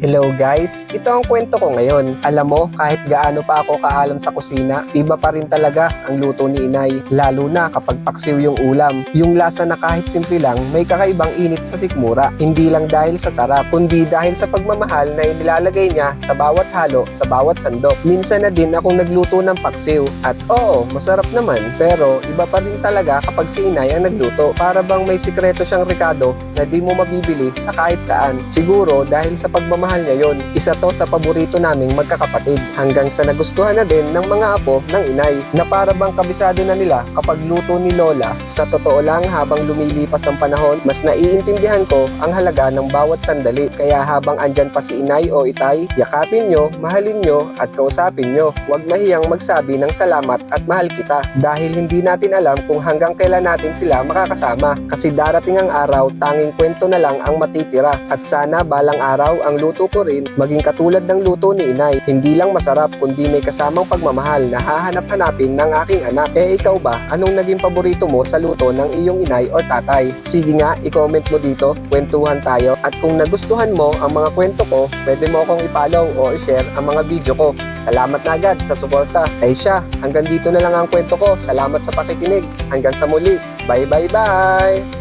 Hello guys, ito ang kwento ko ngayon. Alam mo, kahit gaano pa ako kaalam sa kusina, iba pa rin talaga ang luto ni inay. Lalo na kapag paksiw yung ulam. Yung lasa na kahit simple lang, may kakaibang init sa sikmura. Hindi lang dahil sa sarap, kundi dahil sa pagmamahal na inilalagay niya sa bawat halo, sa bawat sandok. Minsan na din akong nagluto ng paksiw. At oo, masarap naman. Pero iba pa rin talaga kapag si inay ang nagluto. Para bang may sikreto siyang rekado na di mo mabibili sa kahit saan. Siguro dahil sa pagmamahal niya yon. Isa to sa paborito naming magkakapatid hanggang sa nagustuhan na din ng mga apo ng inay na para bang kabisado na nila kapag luto ni Lola. Sa totoo lang, habang lumilipas ang panahon, mas naiintindihan ko ang halaga ng bawat sandali. Kaya habang andyan pa si inay o itay, yakapin nyo, mahalin nyo at kausapin nyo. Huwag mahiyang magsabi ng salamat at mahal kita dahil hindi natin alam kung hanggang kailan natin sila makakasama. Kasi darating ang araw, tanging kwento na lang ang matitira. At sana balang araw ang luto ko rin maging katulad ng luto ni inay. Hindi lang masarap kundi may kasamang pagmamahal na hahanap-hanapin ng aking anak. Eh ikaw ba, anong naging paborito mo sa luto ng iyong inay o tatay? Sige nga, i-comment mo dito, kwentuhan tayo. At kung nagustuhan mo ang mga kwento ko, pwede mo akong i-follow o i-share ang mga video ko. Salamat na agad sa suporta. Ay siya, hanggang dito na lang ang kwento ko. Salamat sa pakikinig. Hanggang sa muli. Bye bye bye!